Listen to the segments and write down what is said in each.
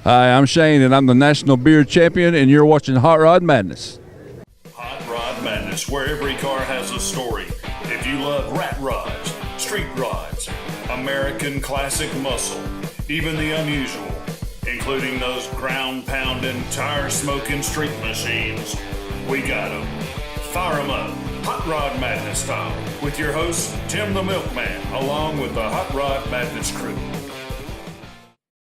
Hi, I'm Shane, and I'm the National Beer Champion, and you're watching Hot Rod Madness. Hot Rod Madness, where every car has a story. If you love rat rods, street rods, American classic muscle, even the unusual, including those ground-pounding, tire-smoking street machines, we got them. Fire them up, Hot Rod Madness style, with your host, Tim the Milkman, along with the Hot Rod Madness crew.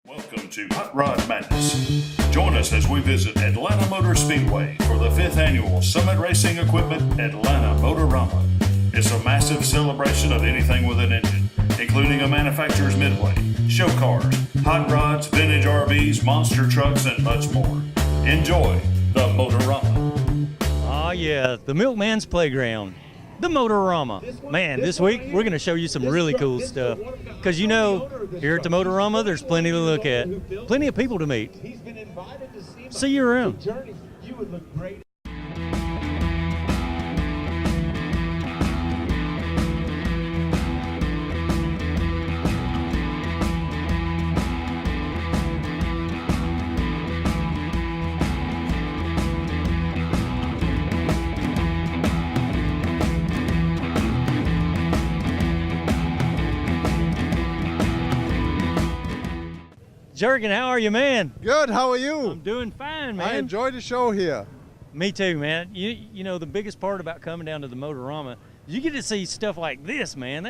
Welcome to Hot Rod Madness. Join us as we visit Atlanta Motor Speedway for the 5th annual Summit Racing Equipment Atlanta Motorama. It's a massive celebration of anything with an engine, including a manufacturer's midway, show cars, hot rods, vintage RVs, monster trucks, and much more. Enjoy the Motorama. Oh yeah, the Milkman's Playground, the Motorama. Man, this week we're going to show you some really cool stuff. Because you know, here at the Motorama, there's plenty to look at, plenty of people to meet. See you around. Jurgen, how are you, man? Good, how are you? I'm doing fine, man. I enjoy the show here. Me too, man. You know, the biggest part about coming down to the Motorama, you get to see stuff like this, man.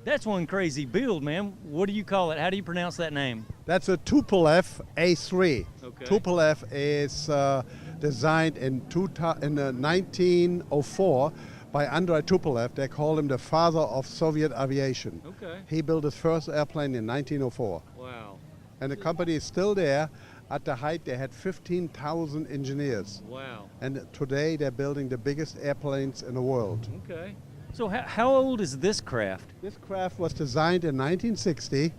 That's one crazy build, man. What do you call it? How do you pronounce that name? That's a TupleF A3. Okay. TupleF is designed in 1904 by Andrei Tupolev. They call him the father of Soviet aviation. Okay. He built his first airplane in 1904. Wow. And the company is still there. At the height, they had 15,000 engineers. Wow. And today, they're building the biggest airplanes in the world. Okay. So how old is this craft? This craft was designed in 1960,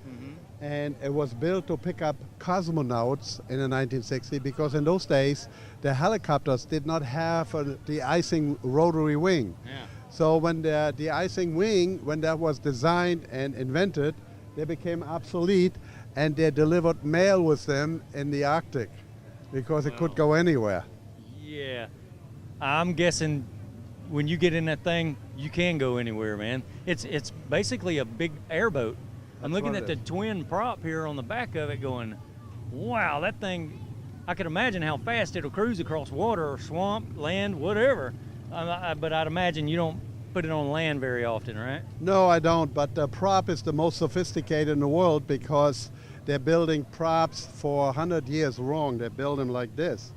and it was built to pick up cosmonauts in the 1960s, because in those days, the helicopters did not have a de-icing rotary wing. Yeah. So when the de-icing wing, when that was designed and invented, they became obsolete, and they delivered mail with them in the Arctic because it could go anywhere. Yeah. I'm guessing when you get in that thing, you can go anywhere, man. It's basically a big airboat. I'm looking at the twin prop here on the back of it going, wow, that thing, I can imagine how fast it'll cruise across water or swamp, land, whatever. But I'd imagine you don't put it on land very often, right? No, I don't, but the prop is the most sophisticated in the world because they're building props for 100 years wrong. They build them like this.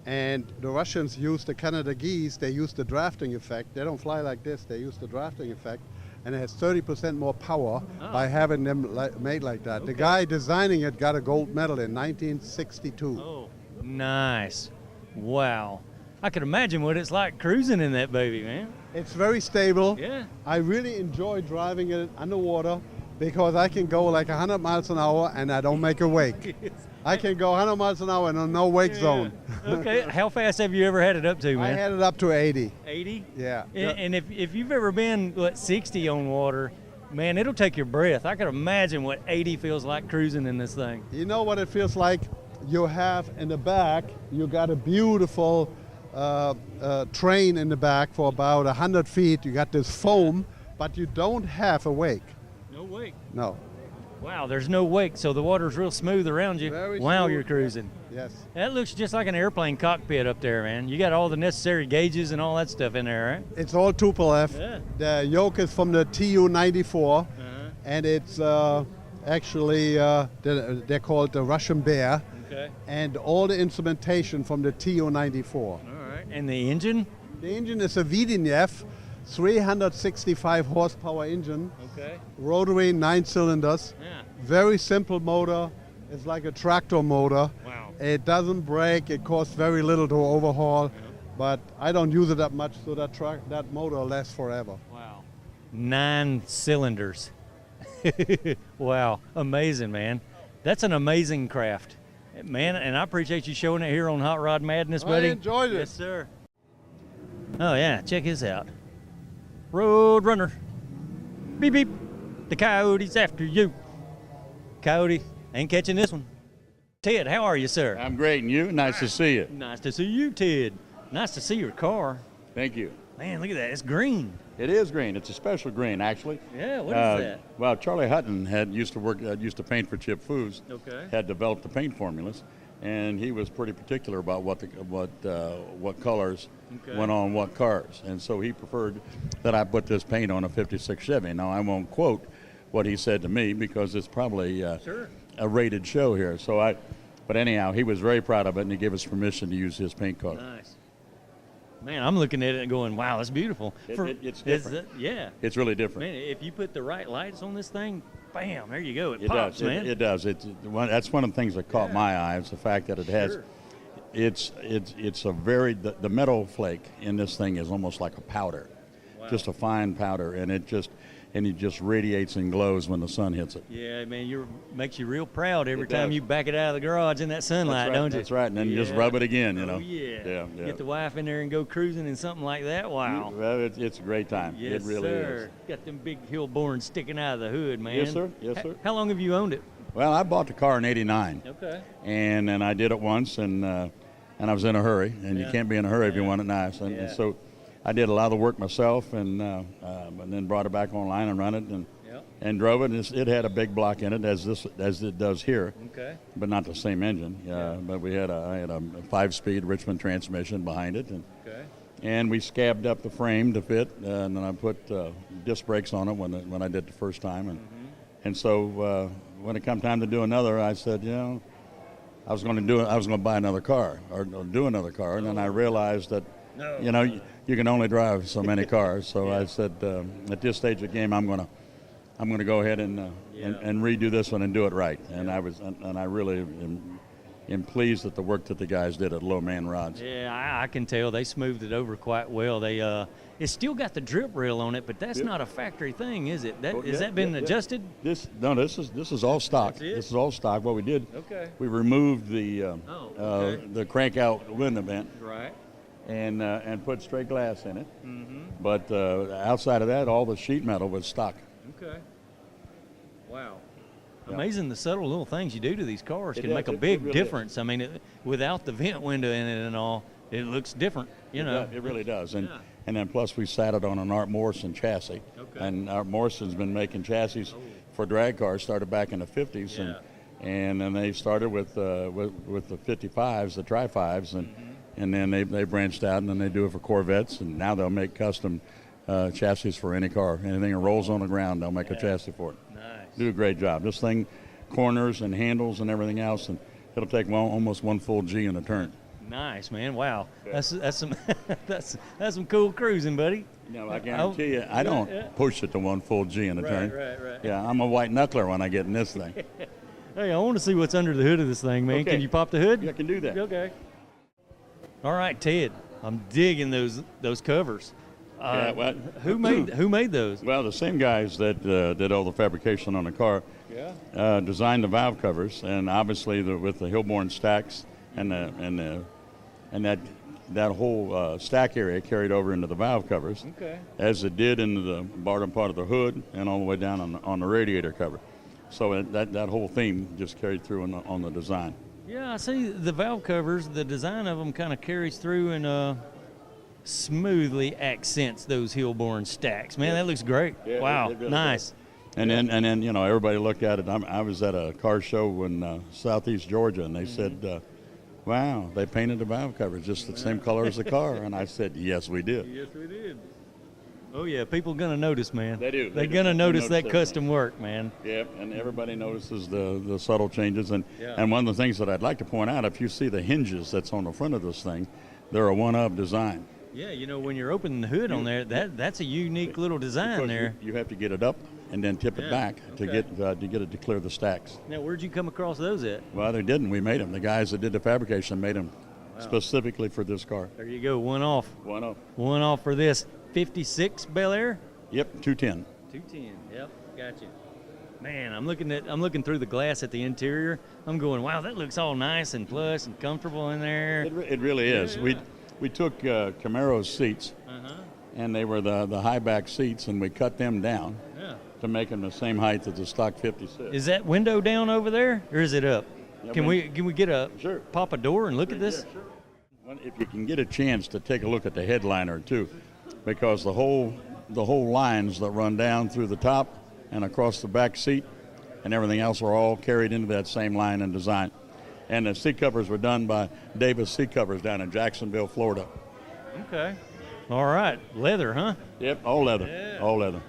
And the Russians use the Canada geese, they use the drafting effect. They don't fly like this, they use the drafting effect. And it has 30% more power by having them made like that. The guy designing it got a gold medal in 1962. Oh, nice. Wow. I could imagine what it's like cruising in that baby, man. It's very stable. Yeah. I really enjoy driving it underwater because I can go like 100 miles an hour and I don't make a wake. I can go 100 miles an hour in a no wake zone. Okay, how fast have you ever had it up to, man? I had it up to 80. 80? Yeah. And if you've ever been, 60 on water, man, it'll take your breath. I can imagine what 80 feels like cruising in this thing. You know what it feels like? You have in the back, you got a beautiful train in the back for about 100 feet. You got this foam, but you don't have a wake. No wake. No. Wow, there's no wake, so the water's real smooth around you while you're cruising. Yes. That looks just like an airplane cockpit up there, man. You got all the necessary gauges and all that stuff in there, right? It's all TupleF. Yeah. The yoke is from the TU-94, and it's actually, they're called the Russian Bear. Okay. And all the instrumentation from the TU-94. All right. And the engine? The engine is a Vidinev 365 horsepower engine. Okay. Rotary, 9 cylinders. Yeah. Very simple motor. It's like a tractor motor. Wow. It doesn't break. It costs very little to overhaul. Yeah. But I don't use it that much, so that motor lasts forever. Wow. 9 cylinders. Wow. Amazing, man. That's an amazing craft. Man, and I appreciate you showing it here on Hot Rod Madness, buddy. I enjoyed it. Yes, sir. Oh, yeah. Check this out. Road runner. Beep, beep. The coyote's after you. Coyote ain't catching this one. Ted, how are you, sir? I'm great, and you? Nice to see you. Nice to see you, Ted. Nice to see your car. Thank you. Man, look at that. It's green. It is green. It's a special green, actually. Yeah, what is that? Well, Charlie Hutton used to paint for Chip Foods. Okay. Had developed the paint formulas, and he was pretty particular about what colors went on what cars, and so he preferred that I put this paint on a '56 Chevy. Now I won't quote what he said to me because it's probably a rated show here. But anyhow, he was very proud of it, and he gave us permission to use his paint color. Nice. Man, I'm looking at it and going, wow, that's beautiful. It's different. Yeah. It's really different. Man, if you put the right lights on this thing, bam, there you go. It pops, does, man. It does. That's one of the things that caught my eye, is the fact that it has. Sure. It's a very the metal flake in this thing is almost like a powder, just a fine powder, and it just radiates and glows when the sun hits it. Yeah, man, makes you real proud every time you back it out of the garage in that sunlight, don't you? That's right, and then you just rub it again, you know. Oh, yeah. Yeah. Get the wife in there and go cruising in something like that. Wow. Well, it's a great time. Yes, it really sir. is. Got them big Hillborns sticking out of the hood, man. Yes, sir. Yes, sir. How long have you owned it? Well, I bought the car in '89. Okay. And then I did it once, and I was in a hurry, and you can't be in a hurry if you want it nice. And so I did a lot of the work myself, and then brought it back online and run it, and drove it. And it had a big block in it, as it does here. Okay. But not the same engine. But I had a 5-speed Richmond transmission behind it, and we scabbed up the frame to fit, and then I put disc brakes on it when I did the first time, and so when it come time to do another, I said, I was going to buy another car or do another car, and then I realized that you can only drive so many cars. So I said, at this stage of the game, I'm going to go ahead and redo this one and do it right. And I really am pleased at the work that the guys did at Low Man Rods. Yeah, I can tell they smoothed it over quite well. It's still got the drip rail on it, but that's not a factory thing, is it? Has that been adjusted? This is all stock. This is all stock. What we did, we removed the crank out window vent, right, and put straight glass in it. But outside of that, all the sheet metal was stock. Okay. Wow. Amazing the subtle little things you do to these cars can make a it big really difference. I mean, without the vent window in it and all, it looks different, you know. It really does. And then plus we sat it on an Art Morrison chassis. Okay. And Art Morrison's been making chassis for drag cars, started back in the 50s. And then they started with the 55s, the Tri-5s, and then they branched out, and then they do it for Corvettes, and now they'll make custom chassis for any car. Anything that rolls on the ground, they'll make a chassis for it. Nice. Do a great job. This thing, corners and handles and everything else, and it'll take almost one full G in a turn. Nice, man. Wow. That's some that's some cool cruising, buddy. No, I guarantee you, I don't push it to one full G in a turn. Right. Yeah, I'm a white knuckler when I get in this thing. Hey, I want to see what's under the hood of this thing, man. Okay. Can you pop the hood? Yeah, I can do that. Okay. All right, Ted. I'm digging those covers. Who made those? Well, the same guys that did all the fabrication on the car designed the valve covers, and obviously with the Hillborn stacks and that whole stack area carried over into the valve covers, as it did into the bottom part of the hood and all the way down on the radiator cover. So that whole theme just carried through on the design. Yeah, I see the valve covers. The design of them kind of carries through and smoothly accents those Hillborn stacks. Man, that looks great. Yeah, wow, it really nice. Does. And then everybody looked at it. I was at a car show in Southeast Georgia, and they said, "Wow, they painted the valve covers just the same color as the car." And I said, "Yes, we did." Yes, we did. Oh yeah, people gonna notice, man. They do. They're gonna notice that custom work, man. Yeah, and everybody notices the subtle changes. And one of the things that I'd like to point out, if you see the hinges that's on the front of this thing, they're a one-of design. Yeah, when you're opening the hood on there, that's a unique little design because there. You have to get it up and then tip it back to get it to clear the stacks. Now, where'd you come across those at? Well, they didn't. We made them. The guys that did the fabrication made them specifically for this car. There you go, one off. One off. One off for this 56 Bel Air. Yep, 210. 210. Yep, gotcha. Man, I'm looking through the glass at the interior. I'm going, wow, that looks all nice and plush and comfortable in there. It really is. We took Camaro's seats, and they were the high back seats, and we cut them down to make them the same height as the stock 56. Is that window down over there, or is it up? Can we get a Sure. pop a door and look at this? Yeah, sure. Well, if you can get a chance to take a look at the headliner too, because the whole lines that run down through the top and across the back seat and everything else are all carried into that same line and design. And the seat covers were done by Davis Seat Covers down in Jacksonville, Florida. Okay. All right. Leather, huh? Yep, all leather, Yeah. all leather.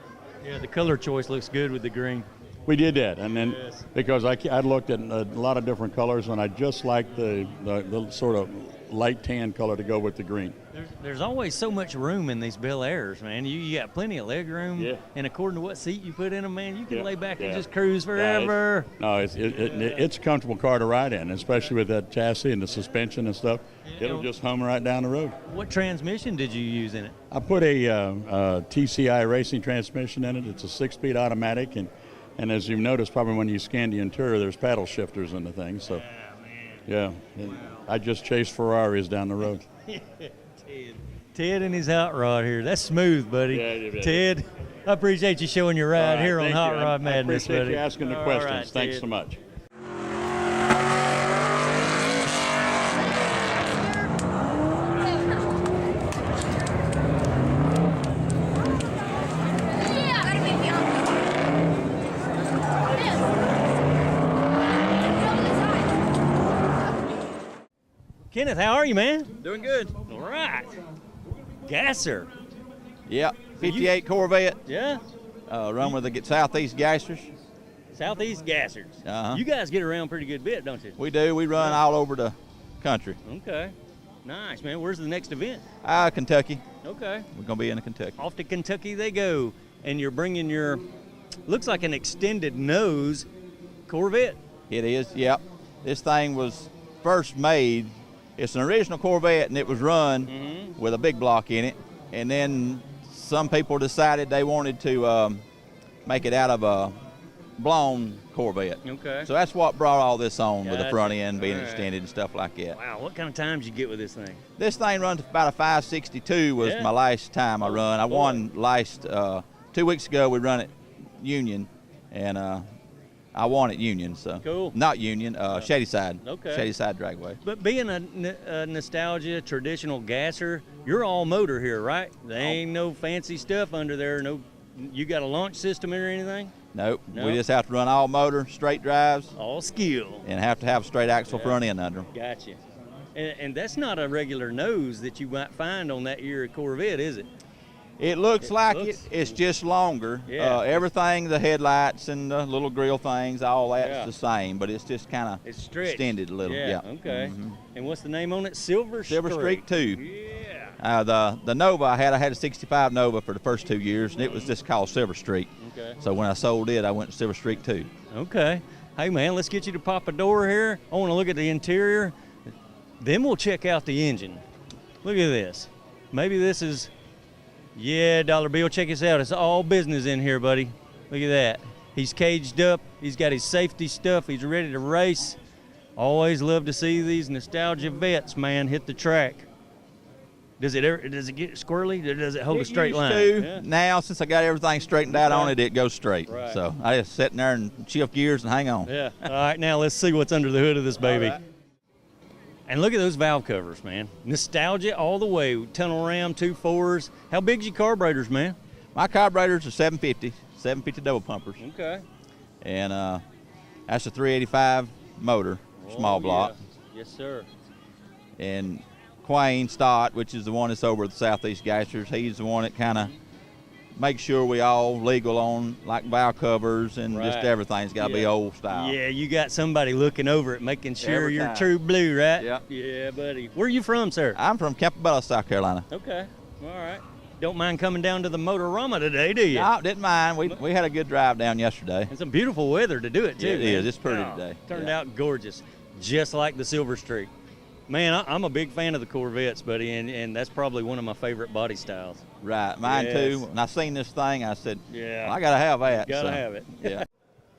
Yeah, the color choice looks good with the green. We did that, and then Yes. because I looked at a lot of different colors, and I just liked the sort of light tan color to go with the green. There's always so much room in these Bel Airs, man. You got plenty of leg room. Yeah. And according to what seat you put in them, man, you can Yeah, lay back and yeah. just cruise forever. It's a comfortable car to ride in, especially with that chassis and the suspension and stuff. Yeah. It'll just hum right down the road. What transmission did you use in it? I put a TCI racing transmission in it. It's a 6-speed automatic, and as you've noticed probably when you scan the interior, there's paddle shifters in the thing. So, yeah, I just chased Ferraris down the road. Ted and his hot rod here. That's smooth, buddy. Yeah. Ted, I appreciate you showing your ride here on Thank Hot you. Rod Madness, I appreciate buddy. you asking the All questions. right, Thanks Ted. so much. Kenneth, how are you, man? Doing good. All right. Gasser. Yeah, 58 Corvette, Yeah. run with the Southeast Gassers. Southeast Gassers. Uh-huh. You guys get around pretty good bit, don't you? We do. We run all over the country. Okay. Nice, man. Where's the next event? Kentucky. Okay. We're going to be in Kentucky. Off to Kentucky they go. And you're bringing your, looks like an extended nose Corvette. It is, yep. This thing was first made. It's an original Corvette, and it was run with a big block in it. And then some people decided they wanted to make it out of a blown Corvette. Okay. So that's what brought all this on, with the Gotcha. front end being All right. extended and stuff like that. Wow, what kind of times you get with this thing? This thing runs about a 562 was Yeah. my last time I run. I boy. won last 2 weeks ago. We run at Union, and I won at Union. So Cool. Not Union, Shady Side. Okay. Shady Side Dragway. But being a nostalgia traditional gasser, you're all motor here, right? There ain't no fancy stuff under there. No, you got a launch system or anything? Nope. No? We just have to run all motor, straight drives, All skill. and have to have a straight axle Yeah. front end under them. Gotcha. And that's not a regular nose that you might find on that year Corvette, is it? It looks It like looks- it's just longer. Yeah. Everything, the headlights and the little grill things, all that's Yeah. the same, but it's just kind of It's stretched. extended a little. Yeah. Yeah. Okay. Mhm. And what's the name on it? Silver Streak 2. Yeah. The Nova I had a 65 Nova for the first 2 years, and it was just called Silver Streak. Okay. So when I sold it, I went to Silver Streak 2. Okay. Hey, man, let's get you to pop a door here. I want to look at the interior. Then we'll check out the engine. Look at this. Maybe this is, yeah, Dollar Bill, check this out. It's all business in here, buddy. Look at that. He's caged up. He's got his safety stuff. He's ready to race. Always love to see these nostalgia vets, man, hit the track. Does it get squirrely, or does it hold a straight line? Yeah. Now, since I got everything straightened out on it, it goes straight. Right. So I just sit in there and shift gears and hang on. Yeah. All right, now let's see what's under the hood of this baby. All right. And look at those valve covers, man. Nostalgia all the way. Tunnel ram, 2.4s. How big's your carburetors, man? My carburetors are 750 double pumpers. Okay. And that's a 385 motor, small block. Yeah. Yes, sir. And Quayne Stott, which is the one that's over at the Southeast Gassers, he's the one that kind of makes sure we all legal on like valve covers and just Right. everything's got to be Yeah. old style. Yeah, you got somebody looking over it, making sure Every you're time. true blue, right? Yeah. Yeah, buddy. Where are you from, sir? I'm from Campobello, South Carolina. Okay. All right. Don't mind coming down to the Motorama today, do you? No, didn't mind. We had a good drive down yesterday. And some beautiful weather to do it, too. Yeah, it man. is. It's pretty Oh, today. Turned Yeah. out gorgeous, just like the Silver Streak. Man, I'm a big fan of the Corvettes, buddy, and that's probably one of my favorite body styles. Right, mine Yes. too. When I seen this thing, I said, Yeah. well, I got to have that. Gotta So, have it. Yeah.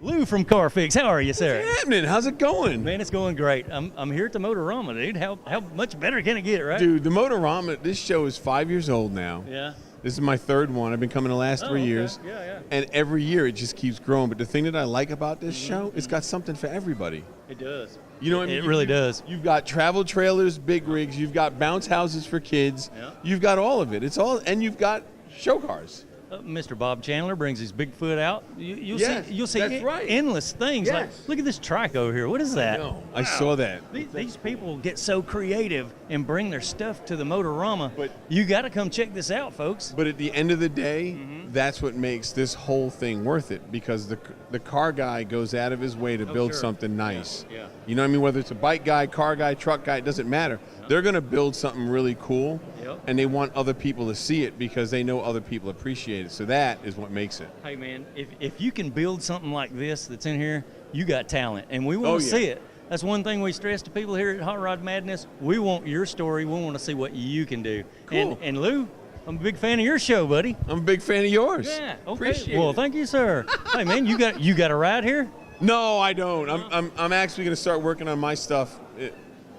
Lou from CarFix, how are you, sir? What's happening? How's it going? Man, it's going great. I'm here at the Motorama, dude. How much better can it get, right? Dude, the Motorama, this show is 5 years old now. Yeah. This is my third one. I've been coming the last 3 okay. years. Yeah. And every year it just keeps growing. But the thing that I like about this show, it's got something for everybody. It does. You know what I mean? It really does. You've got travel trailers, big rigs. You've got bounce houses for kids. Yeah. You've got all of it. It's all, and you've got show cars. Mr. Bob Chandler brings his Bigfoot out. You'll Yes, see that's right. endless things. Like, Yes. look at this trike over here. What is that? No, I saw that. These people get so creative and bring their stuff to the Motorama. But- you got to come check this out, folks. But at the end of the day, that's what makes this whole thing worth it, because the car guy goes out of his way to build sure. something nice. Yeah. You know what I mean? Whether it's a bike guy, car guy, truck guy, it doesn't matter. They're going to build something really cool, Yep. and they want other people to see it because they know other people appreciate it. So that is what makes it. Hey, man, if you can build something like this that's in here, you got talent, and we want Oh, to yeah. see it. That's one thing we stress to people here at Hot Rod Madness. We want your story. We want to see what you can do. Cool. And Lou, I'm a big fan of your show, buddy. I'm a big fan of yours. Yeah, okay. Appreciate Well, it. thank you, sir. Hey, man, you got a ride here? No, I don't. I'm actually going to start working on my stuff.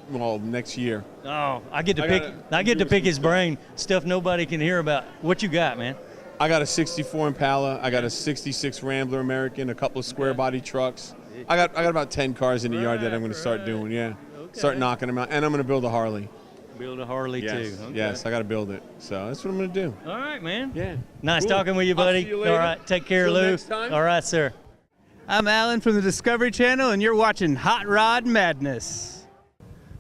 Next year. Oh, I get to I pick. gotta I get to do pick some his stuff. brain. Stuff nobody can hear about. What you got, man? I got a '64 Impala. I got a '66 Rambler American. A couple of square body trucks. I got about 10 cars in the yard that I'm going to start doing. Yeah, start knocking them out, and I'm going to build a Harley. Build a Harley Yes, too. Okay. yes, I got to build it. So that's what I'm going to do. All right, man. Yeah. Nice Cool. talking with you, I'll buddy. see you later. All right, take care, Till Lou. next time. All right, sir. I'm Alan from the Discovery Channel, and you're watching Hot Rod Madness.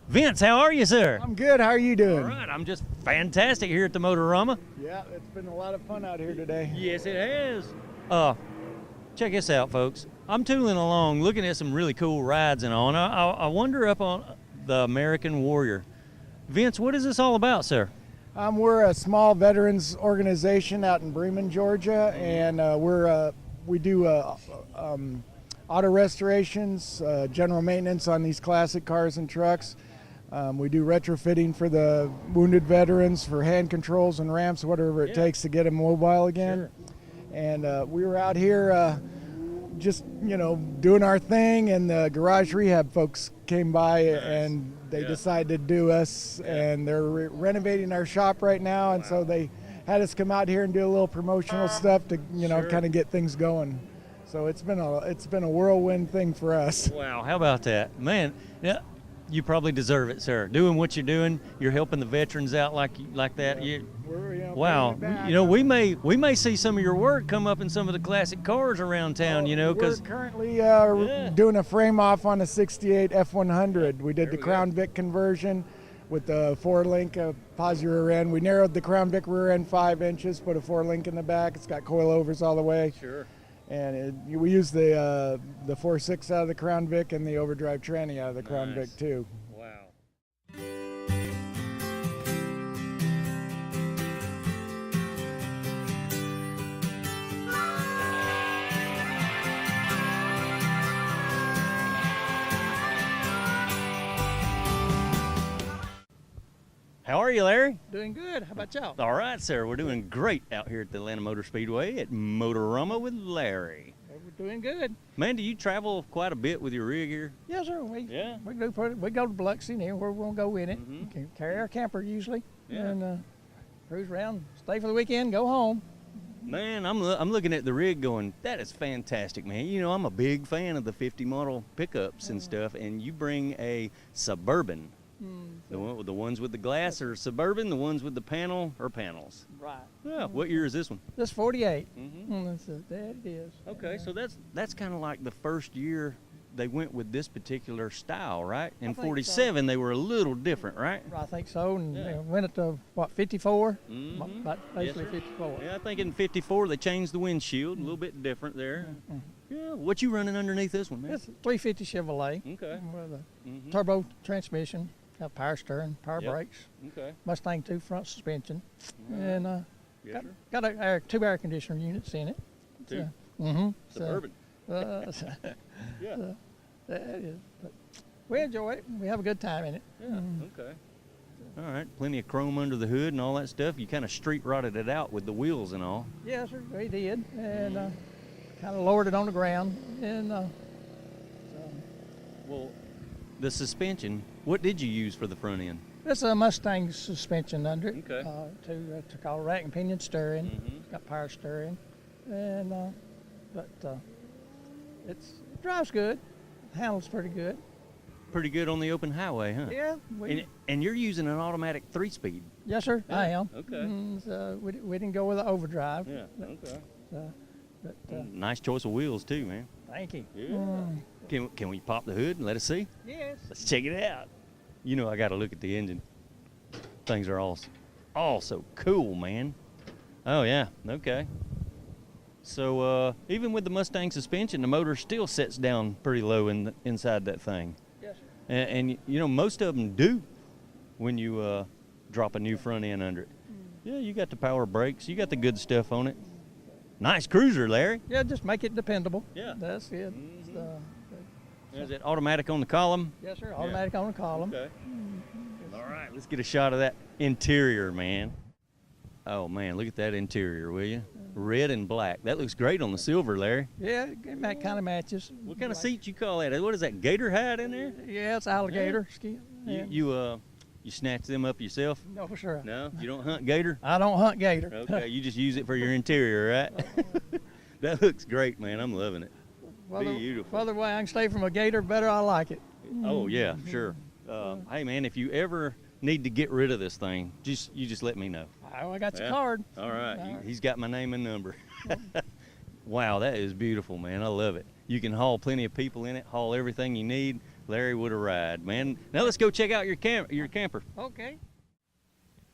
Vince, how are you, sir? I'm good. How are you doing? All right, I'm just fantastic here at the Motorama. Yeah, it's been a lot of fun out here today. Yes, it has. Check this out, folks. I'm tooling along, looking at some really cool rides and all, and I wonder up on the American Warrior. Vince, what is this all about, sir? We're a small veterans organization out in Bremen, Georgia, and we do auto restorations, general maintenance on these classic cars and trucks. We do retrofitting for the wounded veterans for hand controls and ramps, whatever it takes to get them mobile again. Sure. And we were out here just, doing our thing, and the garage rehab folks came by and they decided to do us, and they're renovating our shop right now, and so they had us come out here and do a little promotional stuff to, kind of get things going. So it's been a whirlwind thing for us. Wow, how about that? Man, yeah, you probably deserve it, sir. Doing what you're doing, you're helping the veterans out like that. Wow, we may see some of your work come up in some of the classic cars around town, because we're currently doing a frame off on a 68 F100. We did the Crown Vic conversion with the 4-link posi rear end. We narrowed the Crown Vic rear end 5 inches, put a 4-link in the back. It's got coilovers all the way. Sure. And we use the 4.6 out of the Crown Vic and the overdrive tranny out of the Crown Vic too. Wow. How are you, Larry? Doing good. How about y'all? All right, sir. We're doing great out here at the Atlanta Motor Speedway at Motorama with Larry. We're doing good. Man, do you travel quite a bit with your rig here? Yes, sir. We go to Biloxi near where we want to go in it. We can carry our camper usually, and cruise around, stay for the weekend, go home. Man, I'm looking at the rig going, that is fantastic, man. I'm a big fan of the 50 model pickups and stuff, and you bring a Suburban. The ones with the glass are Suburban, the ones with the panel are panels. Right. Yeah. What year is this one? This 48. That it is. Okay, so that's kind of like the first year they went with this particular style, right? In 47, they were a little different, right? I think so, and they went it to, 54? About basically 54. Yeah, I think in 54 they changed the windshield, a little bit different there. Yeah, what you running underneath this one, man? It's a 350 Chevrolet. Okay. With a turbo transmission, got power steering, power brakes. Okay. Mustang 2 front suspension, and Yes, got 2 air conditioner units in it. 2? Suburban. Yeah. That is, but we enjoy it. We have a good time in it. Yeah. Okay. All right. Plenty of chrome under the hood and all that stuff. You kind of street rotted it out with the wheels and all. Yes, sir. We did, and kind of lowered it on the ground. And well, the suspension. What did you use for the front end? this is a Mustang suspension under it. Okay. To call rack and pinion steering. It's got power steering, and it drives good. Handles pretty good. pretty good on the open highway, huh? Yeah. And you're using an automatic 3-speed. Yes, sir. I am. Okay. So we didn't go with an overdrive. Yeah. Okay. But Nice choice of wheels too, man. thank you. Yeah. Can we pop the hood and let us see? Yes. Let's check it out. You know I got to look at the engine. Things are all so cool, man. Oh yeah. Okay. So even with the Mustang suspension, the motor still sets down pretty low inside that thing. Yes, sir. And you know most of them do when you drop a new front end under it. Yeah, you got the power brakes. You got the good stuff on it. Nice cruiser, Larry. Yeah, just make it dependable. Yeah. That's it. Is it automatic on the column? Yes, sir. Automatic on the column. Okay. All right, let's get a shot of that interior, man. Oh, man, look at that interior, will you? Red and black. That looks great on the silver, Larry. Yeah, that kind of matches. What kind of seats you call that? What is that, gator hide in there? Yeah, it's alligator skin. Yeah. You snatch them up yourself? No, sir. No? You don't hunt gator? I don't hunt gator. Okay, you just use it for your interior, right? That looks great, man. I'm loving it. Beautiful. Further away I can stay from a gator, better I like it. Oh, yeah, sure. Hey, man, if you ever need to get rid of this thing, you just let me know. Oh, I got your card. All right. He's got my name and number. Wow, that is beautiful, man. I love it. You can haul plenty of people in it, haul everything you need. Larry would have ride, man. Now let's go check out your camper. Okay.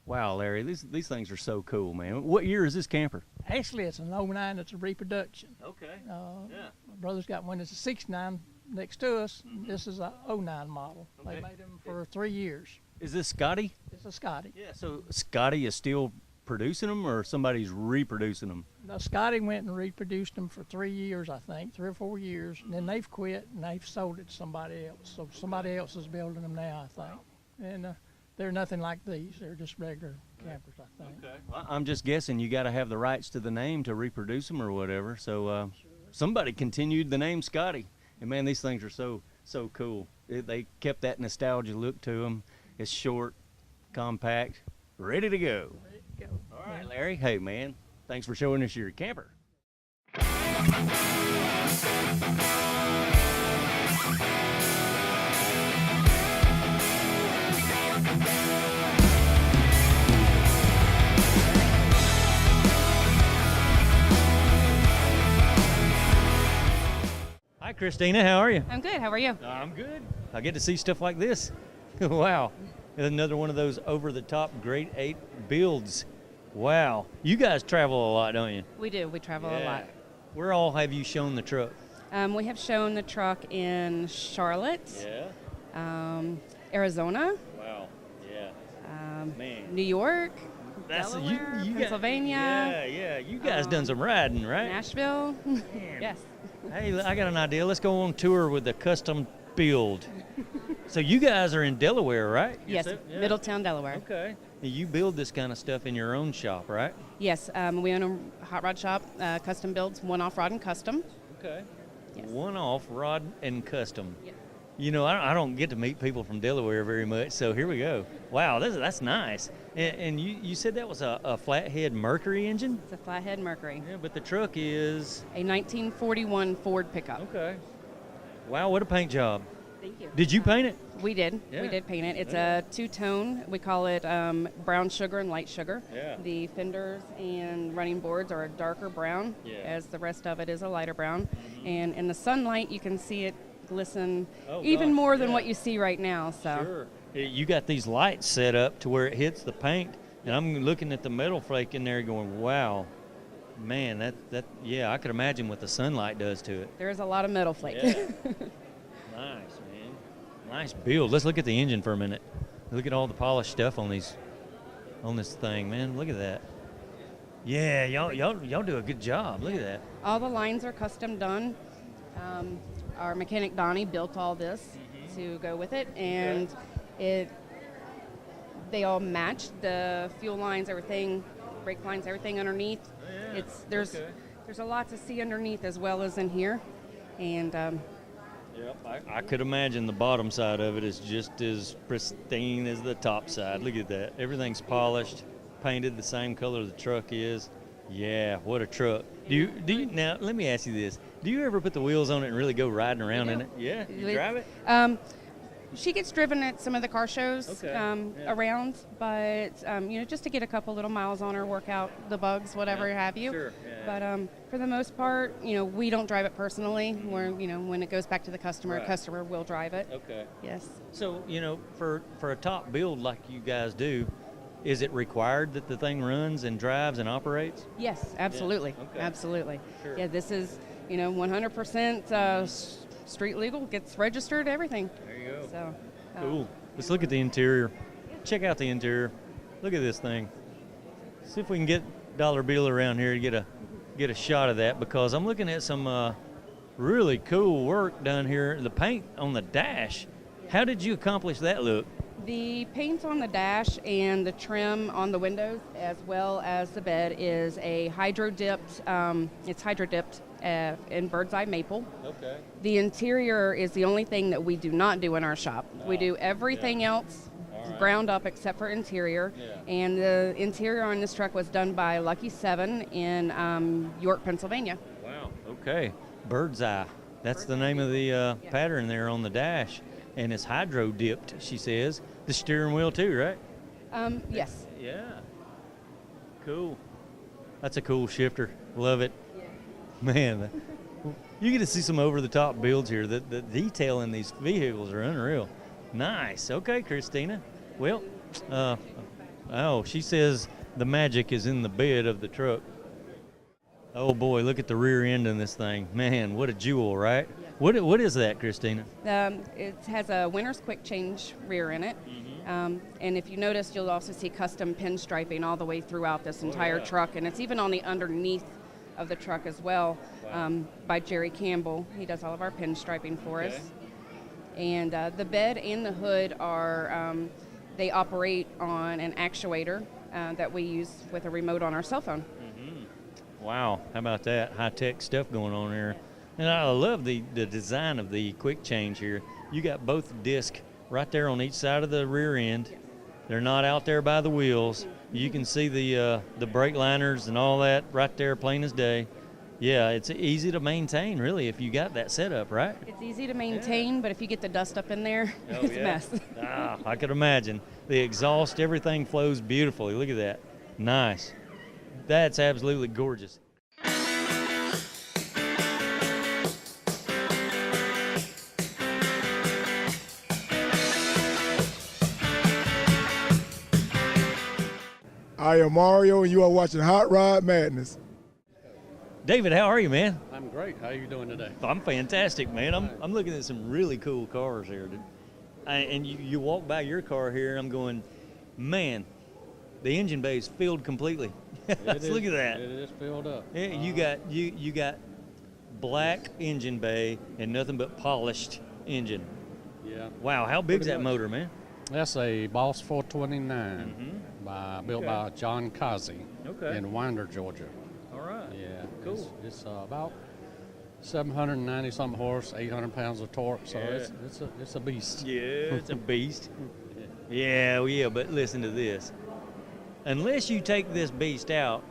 Wow, Larry, these things are so cool, man. What year is this camper? Actually, it's an 09. It's a reproduction. Okay. My brother's got one that's a 69 next to us. This is a 09 model. Okay. They made them for 3 years. Is this Scotty? It's a Scotty. Yeah. So Scotty is still producing them, or somebody's reproducing them? Now, Scotty went and reproduced them for 3 years, I think, 3 or 4 years, and then they've quit and they've sold it to somebody else. So somebody else is building them now, I think. And they're nothing like these. They're just regular campers, I think. Okay. Well, I'm just guessing you got to have the rights to the name to reproduce them or whatever. So somebody continued the name Scotty, and man, these things are so cool. They kept that nostalgia look to them. It's short, compact, ready to go. All right, Larry. Hey, man, thanks for showing us your camper. Hi, Christina. How are you? I'm good. How are you? I'm good. I get to see stuff like this. Wow. Another one of those over-the-top grade 8 builds. Wow. You guys travel a lot, don't you? We do. We travel a lot. Where all have you shown the truck? We have shown the truck in Charlotte, Arizona, Wow. Yeah. Man. New York, That's Delaware, you Pennsylvania. Yeah. You guys done some riding, right? Nashville. Yes. Hey, I got an idea. Let's go on tour with the custom build. So you guys are in Delaware, right? Yes, Yeah. Middletown, Delaware. Okay. You build this kind of stuff in your own shop, right? Yes, we own a hot rod shop, custom builds, one-off rod and custom. Okay. Yes. One-off rod and custom. Yeah. You know, I don't get to meet people from Delaware very much, so here we go. Wow, that's nice. And you said that was a flathead Mercury engine? It's a flathead Mercury. Yeah, but the truck is... A 1941 Ford pickup. Okay. Wow, what a paint job. Thank you. Did you paint it? We did. Yeah. We did paint it. It's a two-tone. We call it brown sugar and light sugar. Yeah. The fenders and running boards are a darker brown, as the rest of it is a lighter brown. Mm-hmm. And in the sunlight, you can see it glisten Oh, even gosh, more than yeah. what you see right now. So. Sure. You got these lights set up to where it hits the paint, and I'm looking at the metal flake in there going, wow. Man, I could imagine what the sunlight does to it. There is a lot of metal flake. Yeah. Nice, man. Nice build. Let's look at the engine for a minute. Look at all the polished stuff on this thing, man. Look at that. Yeah, y'all do a good job. Look at that. All the lines are custom done. Our mechanic Donnie built all this to go with it, and they all match the fuel lines, everything, brake lines, everything underneath. There's a lot to see underneath as well as in here, and I could imagine the bottom side of it is just as pristine as the top side. Look at that. Everything's polished, painted the same color the truck is. Yeah, what a truck. Do you now let me ask you this. Do you ever put the wheels on it and really go riding around in it? Yeah? You drive it? She gets driven at some of the car shows Yeah. around, but just to get a couple little miles on her, work out the bugs, whatever have you. Sure. But for the most part, we don't drive it personally. Where when it goes back to the customer, Right. a customer will drive it. Okay. Yes. So, for a top build like you guys do, is it required that the thing runs and drives and operates? Yes, absolutely. Yeah. Okay. Absolutely. Sure. Yeah, this is 100% street legal, gets registered, everything. There you go. So. Cool. Let's look at the interior. Check out the interior. Look at this thing. See if we can get Dollar Bill around here to get a shot of that, because I'm looking at some really cool work done here. The paint on the dash. How did you accomplish that look? The paint on the dash and the trim on the windows, as well as the bed, is a hydro-dipped. It's hydro-dipped in bird's eye maple. Okay. The interior is the only thing that we do not do in our shop. We do everything else ground up except for interior. Yeah. And the interior on this truck was done by Lucky 7 in York, Pennsylvania. Wow. Okay. Bird's eye. That's the name of the pattern there on the dash. And it's hydro dipped, she says. The steering wheel too, right? Yes. Yeah. Cool. That's a cool shifter. Love it. Yeah. Man, you get to see some over-the-top builds here. The detail in these vehicles are unreal. Nice. Okay, Christina. Well, she says the magic is in the bed of the truck. Oh boy, look at the rear end in this thing. Man, what a jewel, right? Yeah. What is that, Christina? It has a winner's quick change rear in it. Mm-hmm. And if you notice, you'll also see custom pinstriping all the way throughout this entire truck. And it's even on the underneath of the truck as well. Wow. By Jerry Campbell. He does all of our pinstriping for us. And the bed and the hood are, they operate on an actuator that we use with a remote on our cell phone. Mm-hmm. Wow, how about that? High-tech stuff going on here. And I love the design of the quick change here. You got both discs right there on each side of the rear end. They're not out there by the wheels. You can see the brake liners and all that right there, plain as day. Yeah, it's easy to maintain, really, if you got that setup, right? It's easy to maintain, but if you get the dust up in there, it's a mess. I could imagine. The exhaust, everything flows beautifully. Look at that. Nice. That's absolutely gorgeous. I am Mario, and you are watching Hot Rod Madness. David, how are you, man? I'm great. How are you doing today? I'm fantastic, man. I'm looking at some really cool cars here. And you walk by your car here, and I'm going, man, the engine bay is filled completely. Let's look at that. It is filled up. Yeah, you got black engine bay and nothing but polished engine. Yeah. Wow, how big's that motor, man? That's a Boss 429 built by John Kazi in Winder, Georgia. All right. Yeah. Cool. It's about 790 something horse, 800 pounds of torque. So it's a beast. Yeah, it's a beast. Yeah, but listen to this. Unless you take this beast out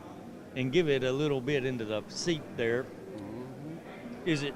and give it a little bit into the seat there, is it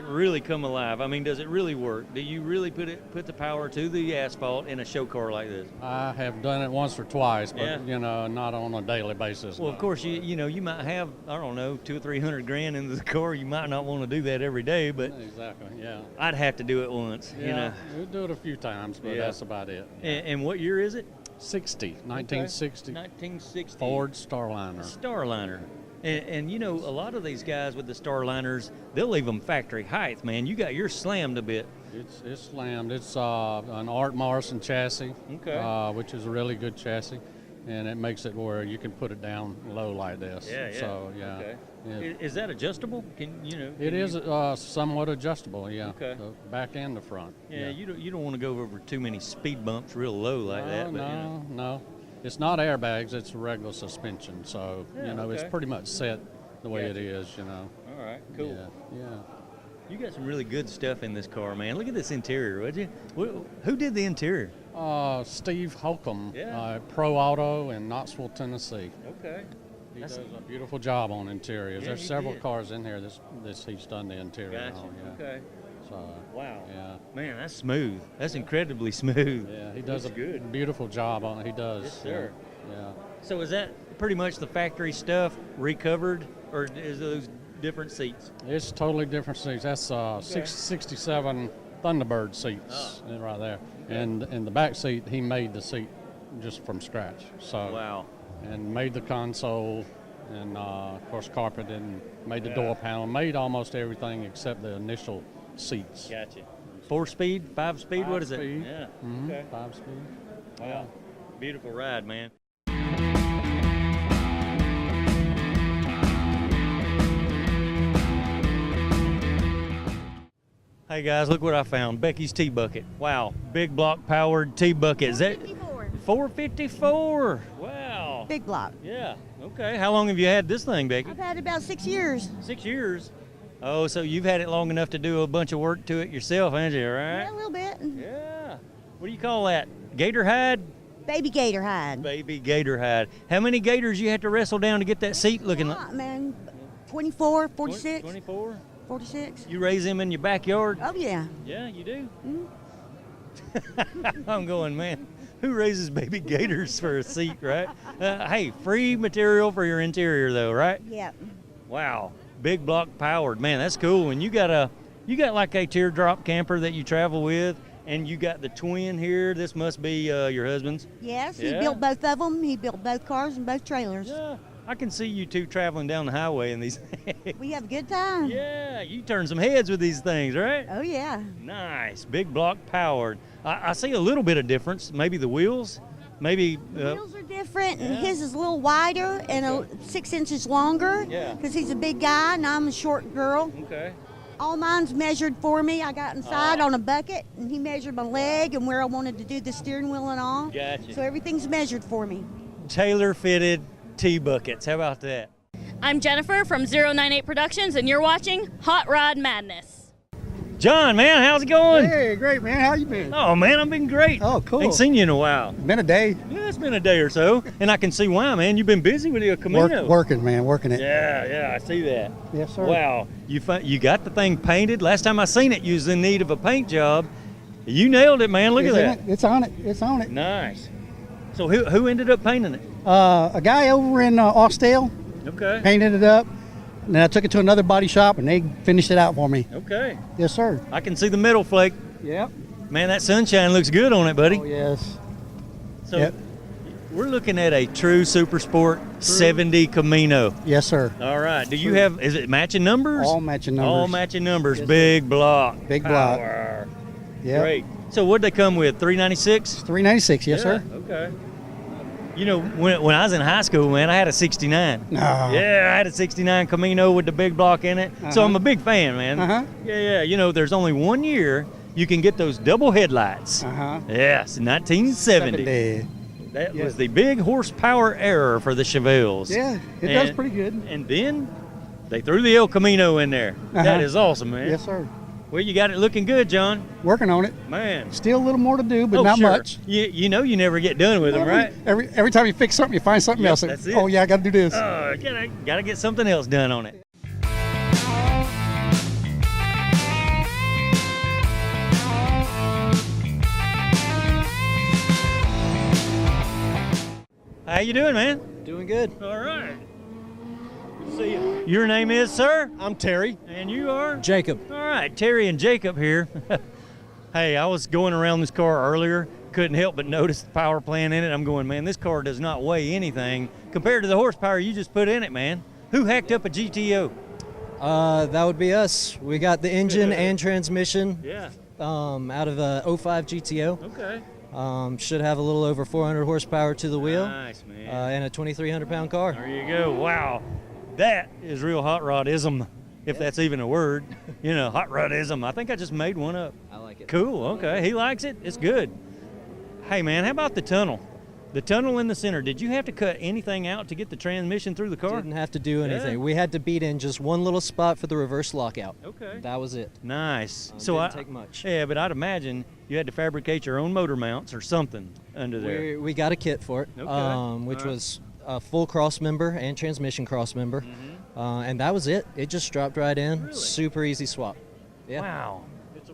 really come alive? I mean, does it really work? Do you really put the power to the asphalt in a show car like this? I have done it once or twice, but not on a daily basis. Well, of course, you might have, I don't know, $200,000 or $300,000 into the car. You might not want to do that every day, but exactly, yeah. I'd have to do it once. We'll do it a few times, but that's about it. And what year is it? 1960. 1960. Ford Starliner. Starliner. And a lot of these guys with the Starliners, they'll leave them factory height, man. You got yours slammed a bit. It's slammed. It's an Art Morrison chassis, which is a really good chassis, and it makes it where you can put it down low like this. Yeah. So Okay. Yeah. Is that adjustable? It is somewhat adjustable. Yeah. Okay. The back and the front. Yeah. You don't want to go over too many speed bumps real low like that. But, No. It's not airbags. It's regular suspension. So it's pretty much set the way it is. All right. Cool. Yeah. You got some really good stuff in this car, man. Look at this interior, would you? Who did the interior? Steve Holcomb, Pro Auto in Knoxville, Tennessee. Okay. He does a beautiful job on interiors. There's several cars in here this he's done the interior on. Yeah. Okay. Wow. Yeah. Man, that's smooth. That's incredibly smooth. Yeah, he does Looks a good. beautiful job on it. He does. Yes, sir. Yeah. So is that pretty much the factory stuff recovered, or is those different seats? It's totally different seats. That's 67 Thunderbird seats right there. And in the back seat, he made the seat just from scratch. So Wow. And made the console, and of course carpeted, and made the door panel, made almost everything except the initial seats. Gotcha. 4-speed, 5-speed, what is it? 5-speed. Yeah. Mhm, Okay. 5-speed. Wow. Beautiful ride, man. Hey guys, look what I found. Becky's T-Bucket. Wow, big block powered T-Bucket. Is that 454? Wow. Big block. Yeah. Okay. How long have you had this thing, Becky? I've had it about 6 years. 6 years. Oh, so you've had it long enough to do a bunch of work to it yourself, haven't you, right? Yeah, a little bit. Yeah. What do you call that? Gator hide? Baby gator hide. Baby gator hide. How many gators you had to wrestle down to get that seat looking like? Man, 24, 46. 24? 46. You raise them in your backyard? Oh, yeah. Yeah, you do? Mm-hmm. I'm going, man, who raises baby gators for a seat, right? Hey, free material for your interior, though, right? Yep. Wow, big block powered. Man, that's cool. And you got like a teardrop camper that you travel with, and you got the twin here. This must be your husband's. Yes, Yeah. he built both of them. He built both cars and both trailers. Yeah, I can see you two traveling down the highway in these. We have a good time. Yeah, you turn some heads with these things, right? Oh, yeah. Nice, big block powered. I see a little bit of difference. Maybe the wheels, maybe. The wheels are different, and his is a little wider and 6 inches longer. Yeah. Because he's a big guy and I'm a short girl. Okay. All mine's measured for me. I got inside on a bucket, and he measured my leg and where I wanted to do the steering wheel and all. Gotcha. So everything's measured for me. Tailor-fitted T-buckets. How about that? I'm Jennifer from 098 Productions, and you're watching Hot Rod Madness. John, man, how's it going? Hey, great, man. How you been? Oh, man, I've been great. Oh, cool. Ain't seen you in a while. Been a day. Yeah, it's been a day or so, and I can see why, man. You've been busy with your Camino. Working, man, working it. Yeah, I see that. Yes, sir. Wow, you got the thing painted. Last time I seen it, you was in need of a paint job. You nailed it, man. Look at that. It's on it. It's on it. Nice. So who ended up painting it? A guy over in Austell Okay. painted it up, and then I took it to another body shop, and they finished it out for me. Okay. Yes, sir. I can see the metal flake. Yep. Man, that sunshine looks good on it, buddy. Oh, yes. So Yep. we're looking at a true Super Sport 70 Camino. Yes, sir. All right. Do you have, is it matching numbers? All matching numbers. All matching numbers. Yes, Big block. Big block. Power. Yep. Great. So what'd they come with? 396? 396, yes, sir. Okay. You know, when I was in high school, man, I had a 69. No. Yeah, I had a 69 Camino with the big block in it. So Uh-huh. I'm a big fan, man. Uh-huh. Yeah. You know, there's only 1 year you can get those double headlights. Uh-huh. Yes, 1970. 70. That Yeah. was the big horsepower error for the Chevelles. Yeah, it does pretty good. And then they threw the El Camino in there. That Uh-huh. is awesome, man. Yes, sir. Well, you got it looking good, John. Working on it. Man. Still a little more to do, but Oh, not sure. much. You know you never get done with them, right? Every time you fix something, you find something Yep, else. that's it. Oh, yeah, I got to do this. Gotta get something else done on it. How you doing, man? Doing good. All right. Good to see you. Your name is, sir? I'm Terry. And you are? Jacob. All right, Terry and Jacob here. Hey, I was going around this car earlier, couldn't help but notice the power plant in it. I'm going, man, this car does not weigh anything compared to the horsepower you just put in it, man. Who hacked up a GTO? That would be us. We got the engine and transmission. Yeah. Out of a 05 GTO. Okay. Should have a little over 400 horsepower to the wheel. Nice, man. And a 2,300 pound car. There you go. Wow. That is real hot rodism, if that's even a word. You know, hot rodism. I think I just made one up. I like it. Cool. Okay. He likes it. It's good. Hey, man, how about the tunnel? The tunnel in the center. Did you have to cut anything out to get the transmission through the car? Didn't have to do anything. Yeah. We had to beat in just one little spot for the reverse lockout. Okay. That was it. Nice. Didn't take much. Yeah, but I'd imagine you had to fabricate your own motor mounts or something under there. We got a kit for it, Okay. which All right. was a full cross member and transmission cross member. And that was it. It just dropped right in. Really? Super easy swap. Yeah. Wow. It's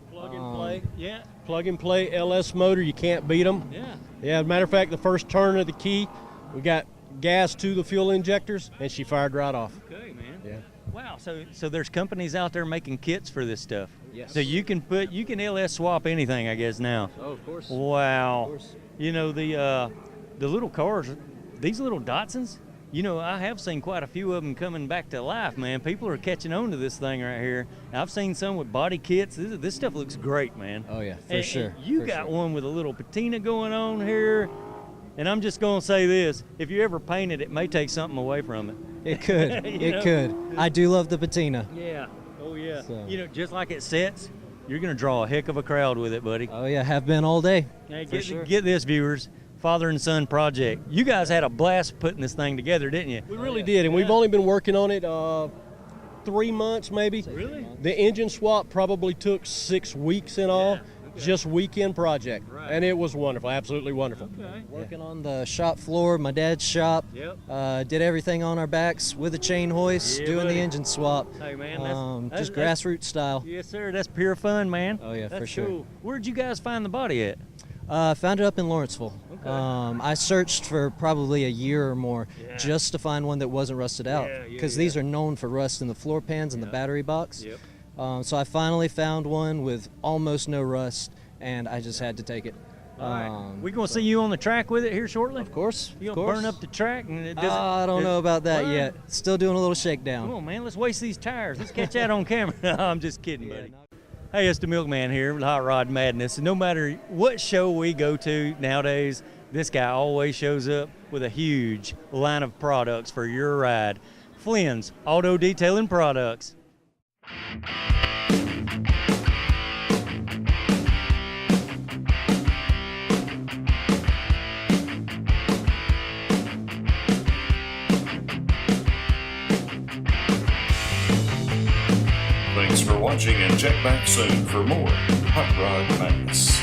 play. Yeah. Plug and play LS motor. You can't beat them. Yeah. Yeah. As a matter of fact, the first turn of the key, we got gas to the fuel injectors, and she fired right off. Okay, man. Yeah. Wow. So there's companies out there making kits for this stuff. Yes. So you can LS swap anything, I guess now. Oh, of course. Wow. Of course. You know the little cars, these little Datsuns. You know, I have seen quite a few of them coming back to life, man. People are catching on to this thing right here. I've seen some with body kits. This stuff looks great, man. Oh, yeah, for sure. And you got one with a little patina going on here. And I'm just going to say this. If you ever paint it, it may take something away from it. It could. It could. I do love the patina. Yeah. Oh, yeah. So. You know, just like it sets, you're going to draw a heck of a crowd with it, buddy. Oh, yeah, have been all day. Hey, for sure. get this, viewers. Father and son project. You guys had a blast putting this thing together, didn't you? We really did, and we've only been working on it 3 months maybe. Really? The engine swap probably took 6 weeks in all. Just weekend project, and it was wonderful, absolutely wonderful. Okay. Working on the shop floor, my dad's shop. Yep. Did everything on our backs with a chain hoist, doing buddy. the engine swap. Hey, man, just grassroots style. Yes, sir. That's pure fun, man. Oh, yeah, That's for sure. Cool. Where'd you guys find the body at? Found it up in Lawrenceville. I searched for probably a year or more just to find one that wasn't rusted out, because these are known for rust in the floor pans and the battery box. Yep. So I finally found one with almost no rust, and I just had to take it. All right. We gonna see you on the track with it here shortly? Of course. You gonna burn up the track? And it doesn't, I don't know about that yet. Still doing a little shakedown. Come on, man. Let's waste these tires. Let's catch that on camera. No, I'm just kidding, buddy. Hey, it's the Milkman here with Hot Rod Madness. And no matter what show we go to nowadays, this guy always shows up with a huge line of products for your ride. Flynn's Auto Detailing Products. Thanks for watching, and check back soon for more Hot Rod Madness.